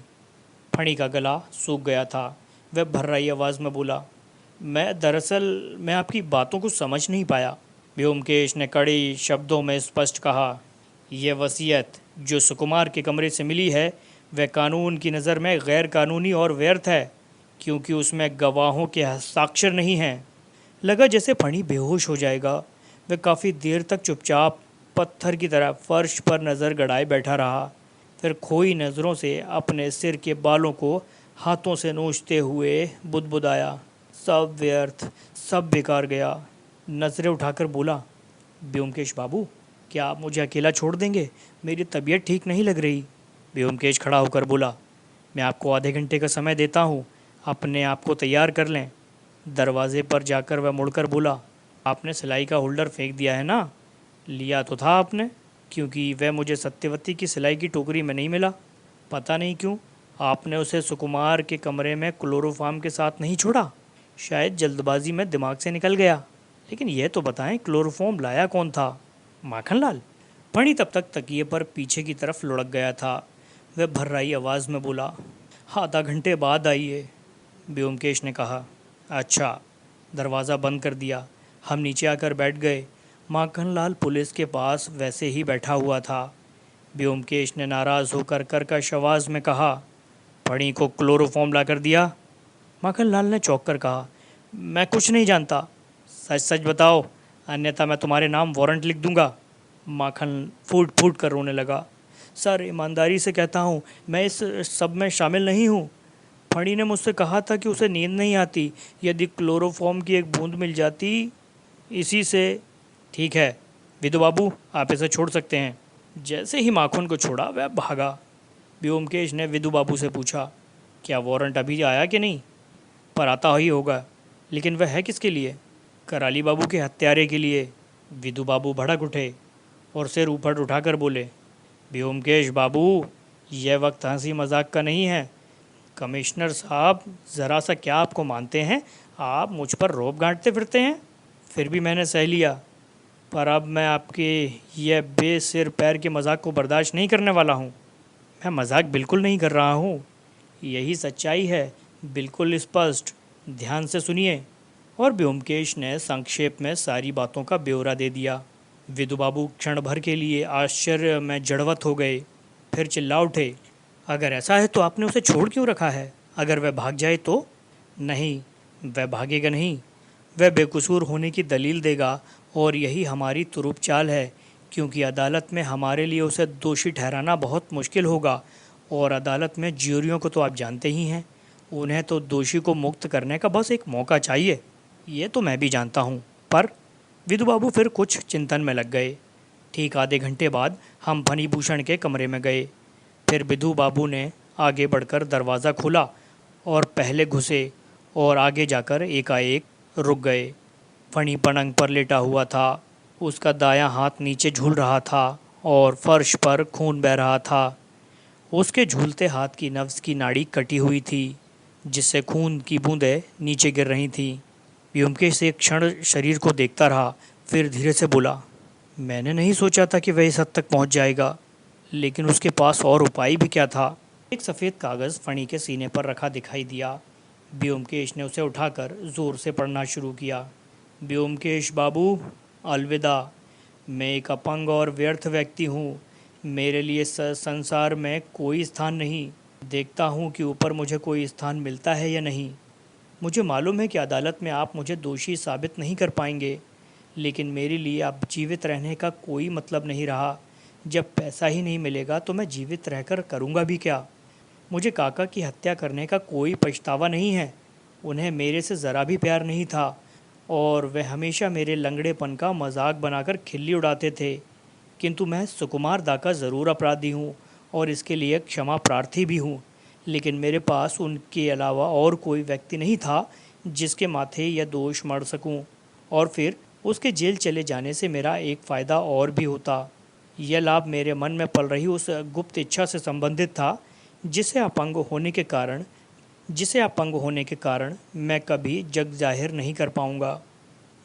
फणी का गला सूख गया था। वह भर्राई आवाज़ में बोला, मैं आपकी बातों को समझ नहीं पाया। व्योमकेश ने कड़े शब्दों में स्पष्ट कहा, यह वसीयत जो सुकुमार के कमरे से मिली है वह कानून की नज़र में गैर कानूनी और व्यर्थ है, क्योंकि उसमें गवाहों के हस्ताक्षर नहीं हैं। लगा जैसे फणी बेहोश हो जाएगा। वह काफ़ी देर तक चुपचाप पत्थर की तरह फर्श पर नज़र गड़ाए बैठा रहा। फिर खोई नज़रों से अपने सिर के बालों को हाथों से नोचते हुए बुदबुदाया, सब व्यर्थ, सब बेकार गया। नज़रें उठाकर बोला, व्योमकेश बाबू, क्या आप मुझे अकेला छोड़ देंगे? मेरी तबीयत ठीक नहीं लग रही। व्योमकेश खड़ा होकर बोला, मैं आपको आधे घंटे का समय देता हूँ, अपने आप को तैयार कर लें। दरवाजे पर जाकर वह मुड़कर बोला, आपने सिलाई का होल्डर फेंक दिया है ना? लिया तो था आपने, क्योंकि वह मुझे सत्यवती की सिलाई की टोकरी में नहीं मिला। पता नहीं क्यों आपने उसे सुकुमार के कमरे में क्लोरोफार्म के साथ नहीं छोड़ा। शायद जल्दबाजी में दिमाग से निकल गया। लेकिन यह तो बताएं, क्लोरोफॉर्म लाया कौन था? माखनलाल। फणी तब तक तकिए पर पीछे की तरफ लुढ़क गया था। वह भर्राई आवाज़ में बोला, आधा घंटे बाद आइए। व्योमकेश ने कहा, अच्छा। दरवाज़ा बंद कर दिया। हम नीचे आकर बैठ गए। माखनलाल पुलिस के पास वैसे ही बैठा हुआ था। व्योमकेश ने नाराज़ होकर कर्कश आवाज़ में कहा, फणी को क्लोरोफॉर्म ला कर दिया? माखनलाल ने चौंक कर कहा, मैं कुछ नहीं जानता। सच सच बताओ, अन्यथा मैं तुम्हारे नाम वारंट लिख दूंगा। माखन फूट फूट कर रोने लगा। सर, ईमानदारी से कहता हूँ, मैं इस सब में शामिल नहीं हूँ। फणी ने मुझसे कहा था कि उसे नींद नहीं आती, यदि क्लोरोफॉर्म की एक बूंद मिल जाती, इसी से। ठीक है विधु बाबू, आप इसे छोड़ सकते हैं। जैसे ही माखन को छोड़ा वह भागा। व्योमकेश ने विधु बाबू से पूछा, क्या वारंट अभी आया कि नहीं? पर आता ही होगा, लेकिन वह है किसके लिए? कराली बाबू के हत्यारे के लिए। विधु बाबू भड़क उठे और सिर ऊपर उठाकर बोले, व्योमकेश बाबू, यह वक्त हंसी मजाक का नहीं है। कमिश्नर साहब, ज़रा सा क्या आपको मानते हैं? आप मुझ पर रौब गांठते फिरते हैं। फिर भी मैंने सह लिया, पर अब मैं आपके यह बेसिर पैर के मजाक को बर्दाश्त नहीं करने वाला हूँ। मैं मजाक बिल्कुल नहीं कर रहा हूँ, यही सच्चाई है, बिल्कुल स्पष्ट। ध्यान से सुनिए। और व्योमकेश ने संक्षेप में सारी बातों का ब्यौरा दे दिया। विधु बाबू क्षण भर के लिए आश्चर्य में जड़वत हो गए, फिर चिल्ला उठे, अगर ऐसा है तो आपने उसे छोड़ क्यों रखा है? अगर वह भाग जाए तो? नहीं, वह भागेगा नहीं। वह बेकसूर होने की दलील देगा, और यही हमारी तुरुप चाल है, क्योंकि अदालत में हमारे लिए उसे दोषी ठहराना बहुत मुश्किल होगा। और अदालत में ज्यूरियों को तो आप जानते ही हैं, उन्हें तो दोषी को मुक्त करने का बस एक मौका चाहिए। ये तो मैं भी जानता हूँ, पर विधु बाबू फिर कुछ चिंतन में लग गए। ठीक आधे घंटे बाद हम फणिभूषण के कमरे में गए। फिर विधु बाबू ने आगे बढ़कर दरवाज़ा खोला और पहले घुसे और आगे जाकर एकाएक रुक गए। फणी पलंग पर लेटा हुआ था। उसका दायां हाथ नीचे झूल रहा था और फर्श पर खून बह रहा था। उसके झूलते हाथ की नब्ज़ की नाड़ी कटी हुई थी, जिससे खून की बूंदें नीचे गिर रही थीं। व्योमकेश एक क्षण शरीर को देखता रहा, फिर धीरे से बोला, मैंने नहीं सोचा था कि वह इस हद तक पहुंच जाएगा, लेकिन उसके पास और उपाय भी क्या था? एक सफ़ेद कागज़ फणी के सीने पर रखा दिखाई दिया। व्योमकेश ने उसे उठाकर ज़ोर से पढ़ना शुरू किया। व्योमकेश बाबू, अलविदा। मैं एक अपंग और व्यर्थ व्यक्ति हूँ। मेरे लिए संसार में कोई स्थान नहीं। देखता हूँ कि ऊपर मुझे कोई स्थान मिलता है या नहीं। मुझे मालूम है कि अदालत में आप मुझे दोषी साबित नहीं कर पाएंगे। लेकिन मेरे लिए अब जीवित रहने का कोई मतलब नहीं रहा। जब पैसा ही नहीं मिलेगा तो मैं जीवित रहकर करूँगा भी क्या? मुझे काका की हत्या करने का कोई पछतावा नहीं है। उन्हें मेरे से ज़रा भी प्यार नहीं था और वे हमेशा मेरे लंगड़ेपन का मजाक बनाकर खिल्ली उड़ाते थे। किंतु मैं सुकुमार दा का ज़रूर अपराधी हूँ और इसके लिए क्षमा प्रार्थी भी हूँ। लेकिन मेरे पास उनके अलावा और कोई व्यक्ति नहीं था जिसके माथे यह दोष मढ़ सकूं। और फिर उसके जेल चले जाने से मेरा एक फ़ायदा और भी होता। यह लाभ मेरे मन में पल रही उस गुप्त इच्छा से संबंधित था जिसे अपंग होने के कारण मैं कभी जग जाहिर नहीं कर पाऊंगा।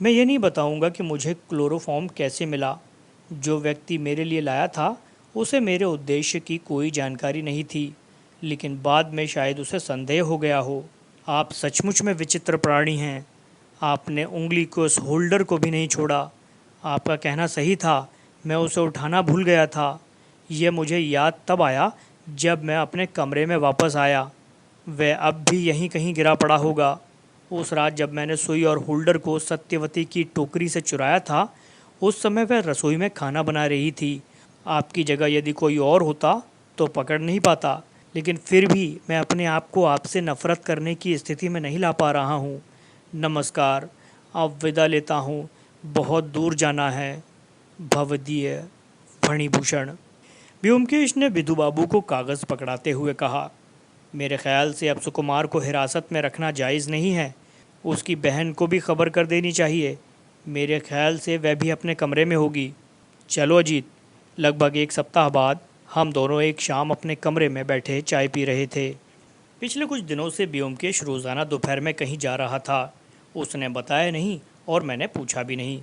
मैं ये नहीं बताऊंगा कि मुझे क्लोरोफॉर्म कैसे मिला। जो व्यक्ति मेरे लिए लाया था उसे मेरे उद्देश्य की कोई जानकारी नहीं थी, लेकिन बाद में शायद उसे संदेह हो गया हो। आप सचमुच में विचित्र प्राणी हैं। आपने उंगली को उस होल्डर को भी नहीं छोड़ा। आपका कहना सही था, मैं उसे उठाना भूल गया था। यह मुझे याद तब आया जब मैं अपने कमरे में वापस आया। वह अब भी यहीं कहीं गिरा पड़ा होगा। उस रात जब मैंने सुई और होल्डर को सत्यवती की टोकरी से चुराया था, उस समय वह रसोई में खाना बना रही थी। आपकी जगह यदि कोई और होता तो पकड़ नहीं पाता, लेकिन फिर भी मैं अपने आप को आपसे नफरत करने की स्थिति में नहीं ला पा रहा हूँ। नमस्कार, अब विदा लेता हूँ। बहुत दूर जाना है। भवदीय फणिभूषण। ब्योमकेश ने विधु बाबू को कागज़ पकड़ाते हुए कहा, मेरे ख्याल से अब सुकुमार को हिरासत में रखना जायज़ नहीं है। उसकी बहन को भी खबर कर देनी चाहिए। मेरे ख्याल से वह भी अपने कमरे में होगी। चलो अजीत। लगभग एक सप्ताह बाद हम दोनों एक शाम अपने कमरे में बैठे चाय पी रहे थे। पिछले कुछ दिनों से ब्योमकेश रोज़ाना दोपहर में कहीं जा रहा था। उसने बताया नहीं और मैंने पूछा भी नहीं।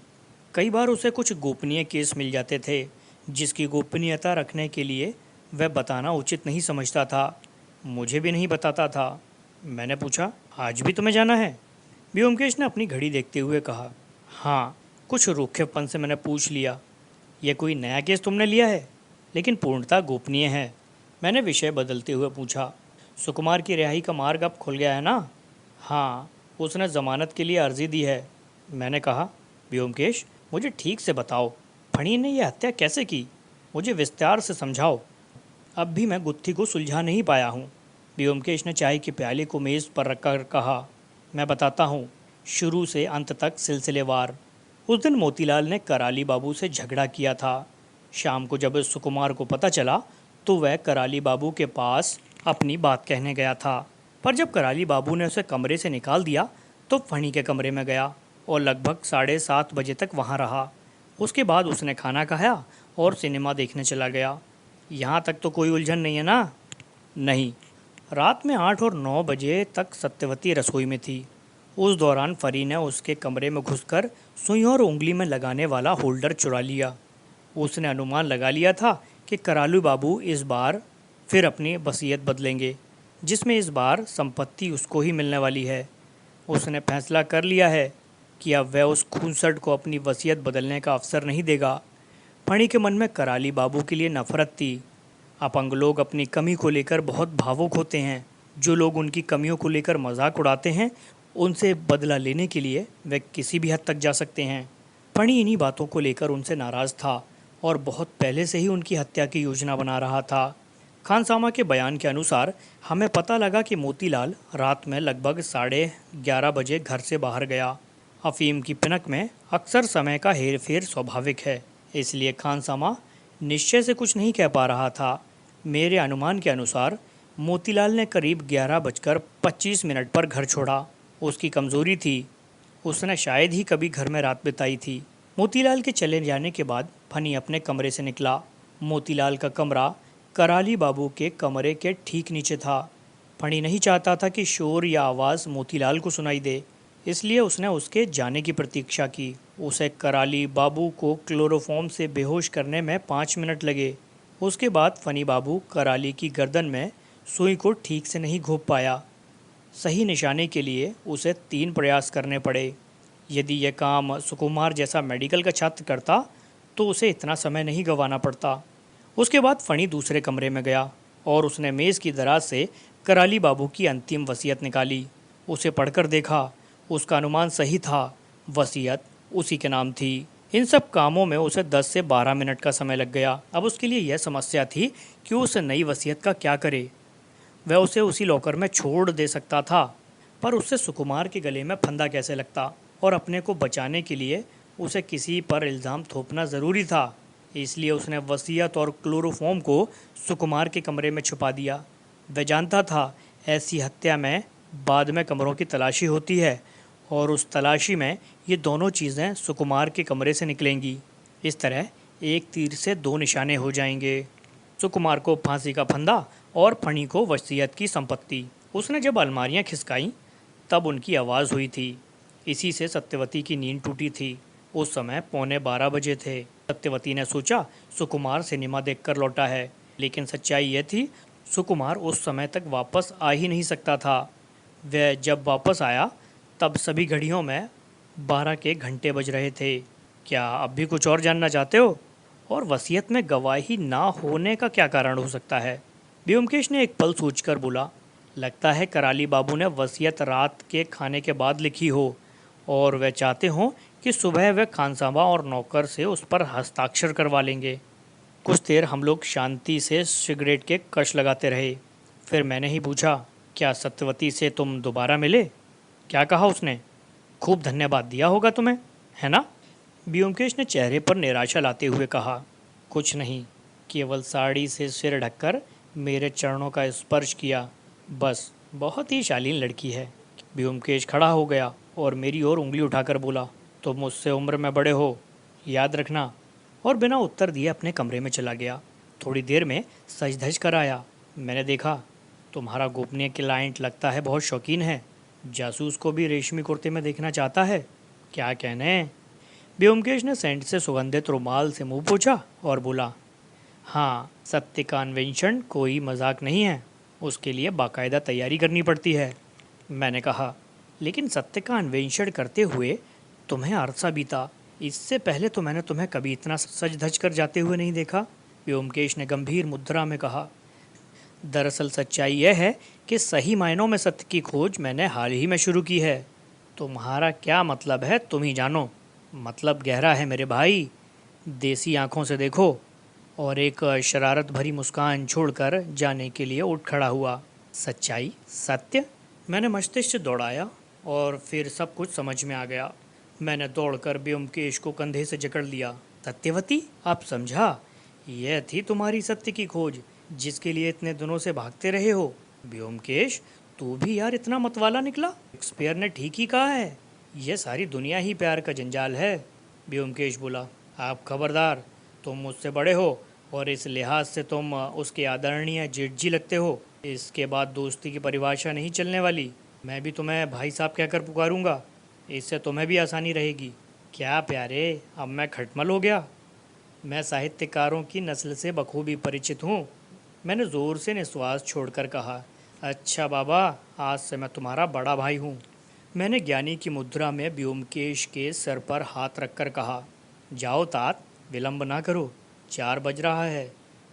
कई बार उसे कुछ गोपनीय केस मिल जाते थे जिसकी गोपनीयता रखने के लिए वह बताना उचित नहीं समझता था। मुझे भी नहीं बताता था। मैंने पूछा, आज भी तुम्हें जाना है? ब्योमकेश ने अपनी घड़ी देखते हुए कहा, हाँ। कुछ रूखेपन से मैंने पूछ लिया, यह कोई नया केस तुमने लिया है? लेकिन पूर्णतः गोपनीय है। मैंने विषय बदलते हुए पूछा, सुकुमार की रिहाई का मार्ग अब खुल गया है ना? हाँ, उसने ज़मानत के लिए अर्जी दी है। मैंने कहा, ब्योमकेश मुझे ठीक से बताओ, फणी ने यह हत्या कैसे की? मुझे विस्तार से समझाओ। अब भी मैं गुत्थी को सुलझा नहीं पाया हूँ। ब्योमकेश ने चाय की प्याली को मेज़ पर रखकर कहा, मैं बताता हूँ, शुरू से अंत तक सिलसिलेवार। उस दिन मोतीलाल ने कराली बाबू से झगड़ा किया था। शाम को जब सुकुमार को पता चला तो वह कराली बाबू के पास अपनी बात कहने गया था। पर जब कराली बाबू ने उसे कमरे से निकाल दिया तो फणी के कमरे में गया और लगभग 7:30 बजे तक वहाँ रहा। उसके बाद उसने खाना खाया और सिनेमा देखने चला गया। यहाँ तक तो कोई उलझन नहीं है ना? नहीं। रात में 8 और 9 बजे तक सत्यवती रसोई में थी। उस दौरान फरी ने उसके कमरे में घुसकर सुई और उंगली में लगाने वाला होल्डर चुरा लिया। उसने अनुमान लगा लिया था कि करालू बाबू इस बार फिर अपनी वसीयत बदलेंगे, जिसमें इस बार संपत्ति उसको ही मिलने वाली है। उसने फैसला कर लिया है कि अब वह उस खूंसट को अपनी वसीयत बदलने का अवसर नहीं देगा। फणी के मन में कराली बाबू के लिए नफरत थी। अपंग लोग अपनी कमी को लेकर बहुत भावुक होते हैं। जो लोग उनकी कमियों को लेकर मजाक उड़ाते हैं, उनसे बदला लेने के लिए वे किसी भी हद तक जा सकते हैं। फणी इन्हीं बातों को लेकर उनसे नाराज़ था और बहुत पहले से ही उनकी हत्या की योजना बना रहा था। खानसामा के बयान के अनुसार हमें पता लगा कि मोतीलाल रात में लगभग 11:30 बजे घर से बाहर गया। अफीम की पिनक में अक्सर समय का हेर फेर स्वाभाविक है, इसलिए खानसामा निश्चय से कुछ नहीं कह पा रहा था। मेरे अनुमान के अनुसार मोतीलाल ने करीब 11:25 पर घर छोड़ा। उसकी कमज़ोरी थी, उसने शायद ही कभी घर में रात बिताई थी। मोतीलाल के चले जाने के बाद फनी अपने कमरे से निकला। मोतीलाल का कमरा कराली बाबू के कमरे के ठीक नीचे था। फणी नहीं चाहता था कि शोर या आवाज़ मोतीलाल को सुनाई दे, इसलिए उसने उसके जाने की प्रतीक्षा की। उसे कराली बाबू को क्लोरोफॉर्म से बेहोश करने में 5 मिनट लगे। उसके बाद फनी बाबू कराली की गर्दन में सुई को ठीक से नहीं घोंप पाया। सही निशाने के लिए उसे 3 प्रयास करने पड़े। यदि यह काम सुकुमार जैसा मेडिकल का छात्र करता तो उसे इतना समय नहीं गंवाना पड़ता। उसके बाद फणी दूसरे कमरे में गया और उसने मेज़ की दराज से कराली बाबू की अंतिम वसीयत निकाली। उसे पढ़कर देखा। उसका अनुमान सही था। वसीयत उसी के नाम थी। इन सब कामों में उसे 10 से 12 मिनट का समय लग गया। अब उसके लिए यह समस्या थी कि उस नई वसीयत का क्या करे। वह उसे उसी लॉकर में छोड़ दे सकता था, पर उससे सुकुमार के गले में फंदा कैसे लगता, और अपने को बचाने के लिए उसे किसी पर इल्ज़ाम थोपना ज़रूरी था। इसलिए उसने वसीयत और क्लोरोफॉर्म को सुकुमार के कमरे में छुपा दिया। वह जानता था ऐसी हत्या में बाद में कमरों की तलाशी होती है, और उस तलाशी में ये दोनों चीज़ें सुकुमार के कमरे से निकलेंगी। इस तरह एक तीर से दो निशाने हो जाएंगे। सुकुमार को फांसी का फंदा और फणी को वसीयत की संपत्ति। उसने जब अलमारियां खिसकाईं तब उनकी आवाज़ हुई थी। इसी से सत्यवती की नींद टूटी थी। उस समय 11:15 बजे थे। सत्यवती ने सोचा सुकुमार सिनेमा देखकर लौटा है, लेकिन सच्चाई यह थी सुकुमार उस समय तक वापस आ ही नहीं सकता था। वह जब वापस आया तब सभी घड़ियों में 12 के घंटे बज रहे थे। क्या अब भी कुछ और जानना चाहते हो? और वसीयत में गवाही ना होने का क्या कारण हो सकता है? व्योमकेश ने एक पल सोचकर बोला, लगता है कराली बाबू ने वसीयत रात के खाने के बाद लिखी हो, और वह चाहते हों कि सुबह वह खानसामा और नौकर से उस पर हस्ताक्षर करवा लेंगे। कुछ देर हम लोग शांति से सिगरेट के कश लगाते रहे। फिर मैंने ही पूछा, क्या सत्यवती से तुम दोबारा मिले? क्या कहा उसने? खूब धन्यवाद दिया होगा तुम्हें, है ना? व्योमकेश ने चेहरे पर निराशा लाते हुए कहा, कुछ नहीं, केवल साड़ी से सिर ढककर मेरे चरणों का स्पर्श किया, बस। बहुत ही शालीन लड़की है। व्योमकेश खड़ा हो गया और मेरी ओर उंगली उठाकर बोला, तुम मुझसे उम्र में बड़े हो, याद रखना। और बिना उत्तर दिए अपने कमरे में चला गया। थोड़ी देर में सज धज कर आया। मैंने देखा, तुम्हारा गोपनीय क्लाइंट लगता है बहुत शौकीन है। जासूस को भी रेशमी कुर्ते में देखना चाहता है। क्या कहने? व्योमकेश ने सेंट से सुगंधित रुमाल से मुंह पोंछा और बोला, हाँ, सत्य का अन्वेषण कोई मजाक नहीं है, उसके लिए बाकायदा तैयारी करनी पड़ती है। मैंने कहा, लेकिन सत्य का अन्वेषण करते हुए तुम्हें अरसा बीता, इससे पहले तो मैंने तुम्हें कभी इतना सज धज कर जाते हुए नहीं देखा। व्योमकेश ने गंभीर मुद्रा में कहा, दरअसल सच्चाई यह है कि सही मायनों में सत्य की खोज मैंने हाल ही में शुरू की है। तुम्हारा क्या मतलब है तुम ही जानो। मतलब गहरा है मेरे भाई, देसी आंखों से देखो। और एक शरारत भरी मुस्कान छोड़कर जाने के लिए उठ खड़ा हुआ। सच्चाई? सत्य? मैंने मस्तिष्क दौड़ाया और फिर सब कुछ समझ में आ गया। मैंने दौड़कर व्योमकेश को कंधे से जकड़ लिया। सत्यवती, आप समझा? यह थी तुम्हारी सत्य की खोज, जिसके लिए इतने दिनों से भागते रहे हो। व्योमकेश, तू भी यार इतना मतवाला निकला। शेक्सपियर ने ठीक ही कहा है, यह सारी दुनिया ही प्यार का जंजाल है। व्योमकेश बोला, आप खबरदार, तुम मुझसे बड़े हो और इस लिहाज से तुम उसके आदरणीय जेठ जी लगते हो। इसके बाद दोस्ती की परिभाषा नहीं चलने वाली। मैं भी तुम्हें भाई साहब कहकर पुकारूंगा, इससे तुम्हें भी आसानी रहेगी। क्या प्यारे, अब मैं खटमल हो गया। मैं साहित्यकारों की नस्ल से बखूबी परिचित हूँ। मैंने ज़ोर से निश्वास छोड़कर कहा, अच्छा बाबा, आज से मैं तुम्हारा बड़ा भाई हूँ। मैंने ज्ञानी की मुद्रा में व्योमकेश के सर पर हाथ रखकर कहा, जाओ तात, विलंब ना करो, 4 बज रहा है।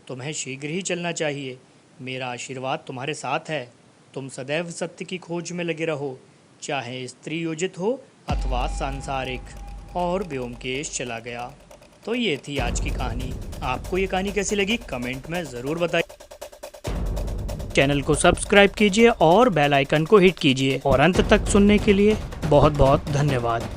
तुम्हें शीघ्र ही चलना चाहिए। मेरा आशीर्वाद तुम्हारे साथ है। तुम सदैव सत्य की खोज में लगे रहो, चाहे स्त्री योजित हो अथवा सांसारिक। और व्योमकेश चला गया। तो ये थी आज की कहानी। आपको ये कहानी कैसी लगी कमेंट में ज़रूर बताइए। चैनल को सब्सक्राइब कीजिए और बेल आइकन को हिट कीजिए। और अंत तक सुनने के लिए बहुत बहुत धन्यवाद।